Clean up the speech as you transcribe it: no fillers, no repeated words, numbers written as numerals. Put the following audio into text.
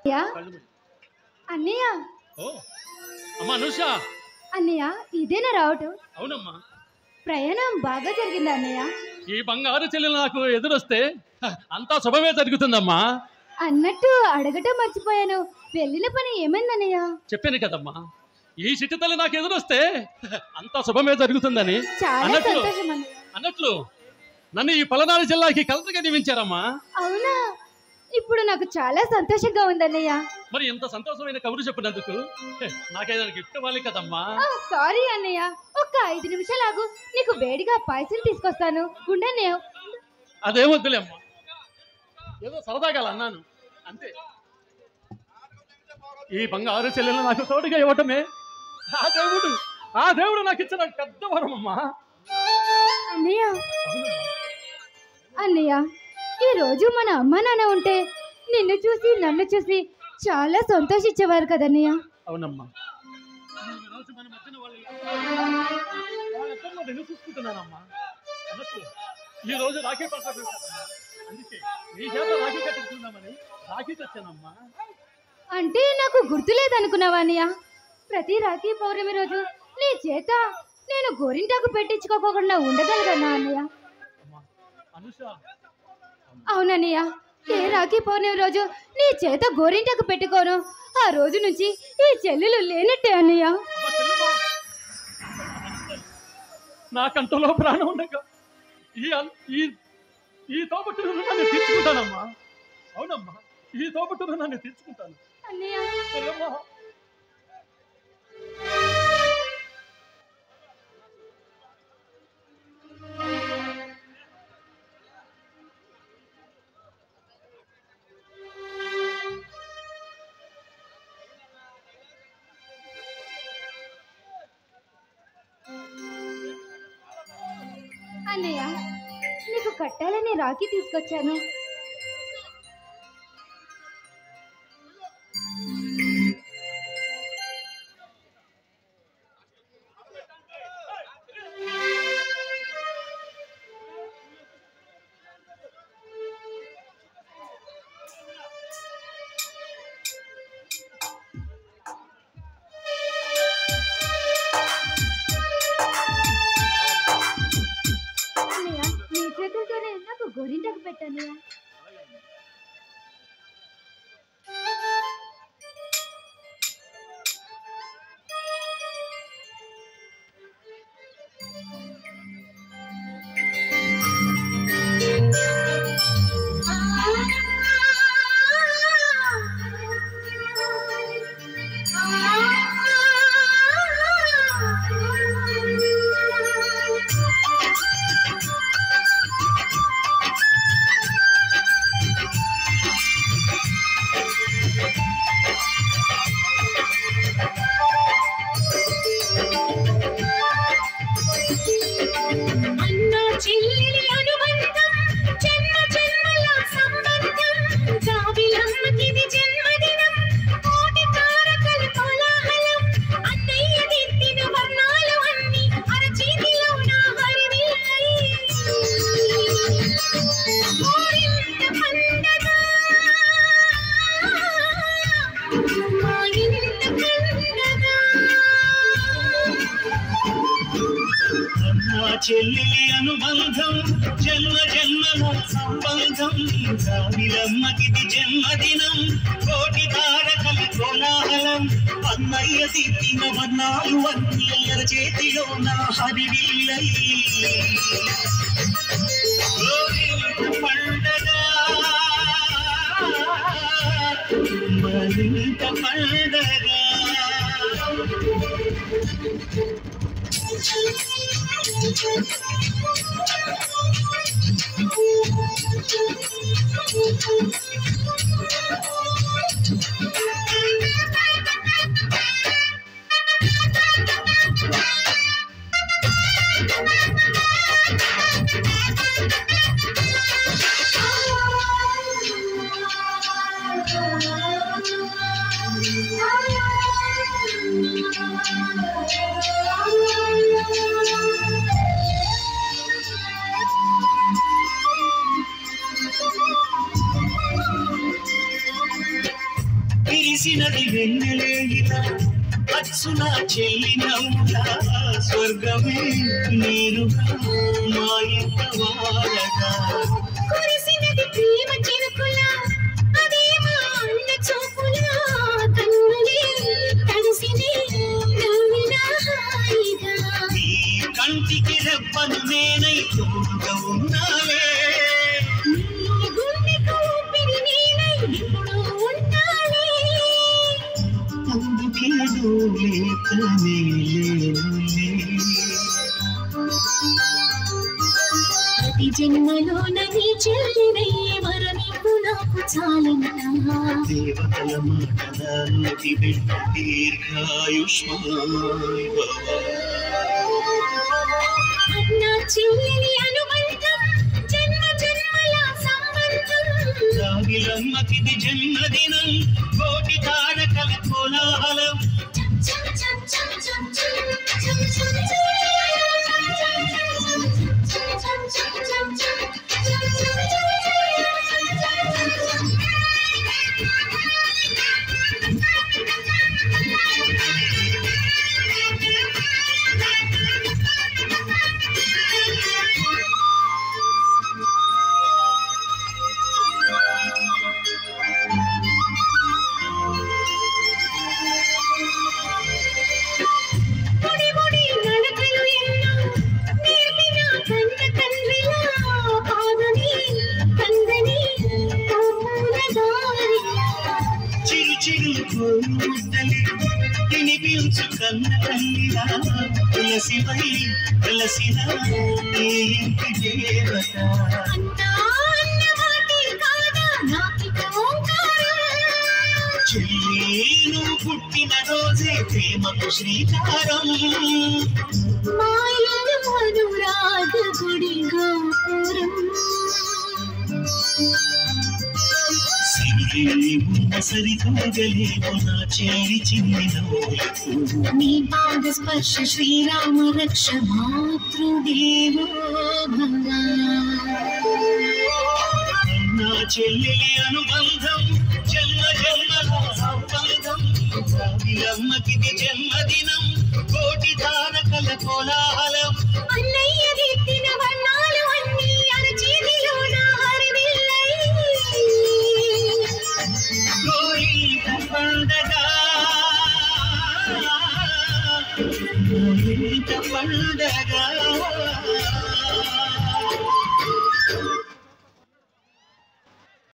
Yeah అన్నయ్య. ఓ అమ్మా అనుష. అన్నయ్య ఇదేనా రావటం? అవునమ్మా. ప్రయాణం బాగా జరిగిందా అన్నయ్య? ఈ బంగారు చెల్లెలు నాకు ఎదురొస్తే అంతా శుభమే జరుగుతుందమ్మా. అన్నట్టు అడగటం మర్చిపోయాను, వెళ్ళిన పని ఏమైందన్నయ్య? చెప్పాను కదమ్మా, ఈ చిట్టుతల్లి నాకు ఎదురొస్తే అంతా శుభమే జరుగుతుందని. చాలా సంతోషం అన్నయ్య. అన్నట్లు నన్ను ఈ పలనాడు జిల్లాకి కలెక్టర్గా నియమించారమ్మా. అవునా? ఇప్పుడు నాకు చాలా సంతోషంగా ఉందన్నయ్య. మరి ఎంత సంతోషమైన కబురు చెప్పినందుకు నాకేదైనా గిఫ్ట్ ఇవ్వాలి కదమ్మా. సారీ అన్నయ్య, ఒక్క 5 నిమిషాలు ఆగు, నీకు వేడిగా పాయసం తీసుకొస్తాను. ఉండన్నయ్య. అదేమొద్దులేమ్మా, ఏదో సరదాగా అన్నాను అంతే. ఈ బంగారు చెల్లెలు నాకు తోడుగా ఇవ్వటమే ఆ దేవుడు నాకు ఇచ్చిన పెద్ద వరం అమ్మా. అన్నయ్య అన్నయ్య, ఈ రోజు మన అమ్మ నాన్న ఉంటే నిన్ను చూసి నన్ను చూసి చాలా సంతోషించేవారు కదన్నయ్య. అవునమ్మా, చూసుకుంటున్నానమ్మా. ఈ రోజు రాఖీ పండుగ, అందుకే నీ చేత రాఖీ కట్టుకుందామని రాఖీ తెచ్చానమ్మా. అంటే నాకు గుర్తులేదనుకున్నావా అన్నయ్య? ప్రతి రాఖీ పౌర్ణమి రోజు నీ చేత నేను గోరింటాకు పెట్టించుకోకుండా ఉండగలగన్నా అన్నయ్య? అవునన్నయ్య, ఏ రాఖీ పౌర్ణమి రోజు నీ చేత గోరింటాకు పెట్టుకోను, ఆ రోజు నుంచి ఈ చెల్లెలు లేనట్టే అన్నయ్య. నా కంటలో ప్రాణం ఉండగా ఈ తోబుట్టును నన్ను తీర్చుకుంటానమ్మా. అవునమ్మా, ఈ తోబుట్టును నన్ను తీర్చుకుంటాను అన్నయ్య. అన్నయ్య, నీకు కట్టాలని రాఖీ తీసుకొచ్చాను. నాకు గోరింటాకు పెట్టాను. చెల్లి అనుబంధం జన్మ జన్మల సంబంధం జాబిలమ్మకిది జన్మదినం కోటి తారకల కోలాహలం అన్నయ్య తిట్టిన వర్ణాలు అన్ని చేతిలో నా హరివిల్లై పండగ మరింత పండగ కురిసినది వెన్నెలేగిలా అచ్చున చెల్లి నవ్వులా స్వర్గమే నేరుగా మా ఇంట వాడగా కురిసినది ప్రేమ చినుకులా అదే మా అన్న చూపులా కన్నులే తడిసినే నవ్వినా హాయిగా నీ కంటికి రెప్పను నేనై తోడుగా ఉన్నావే నీ గుండెకు ఊపిరి నేనై ఎప్పుడూ ఉంటానే అందుకే లేకనే లేనులే ప్రతి జన్మలోన నీ చెల్లినయ్యే వరమివ్వు నాకు చాలంటా దేవతల మాటల నోటి బిడ్డ దీర్ఘాయుష్మాన్ భవ అన్న చెల్లిని అనుబంధం జన్మ జన్మల సంబంధం రాగిలమ్మకిది జన్మదినం కోటి తారకల కోలాహలం చం చం చం చం చం చం చం తినిపించు కన్న తల్లిరా తులసివై తులసిన ఈ ఇంటి దేవత చెల్లి పుట్టిన రోజే ప్రేమకు శ్రీకారం అనురాగ గుడి గోపురం సరితూగలేవు నా చెల్లి చిన్ని నవ్వులకు నీ పాద స్పర్శ శ్రీరామ రక్ష మాతృదేవో భవ నా చెల్లి అనుబంధం జన్మ జన్మల సంబంధం రాగిలమ్మకిది జన్మదినం కోటి తారకల కోలాహలం అన్నయ్య దిట్టిన వర్ణాలు అన్నీ అరచేతిలో నా హరివిల్లై గోరింట పండగ గోరింట పండగ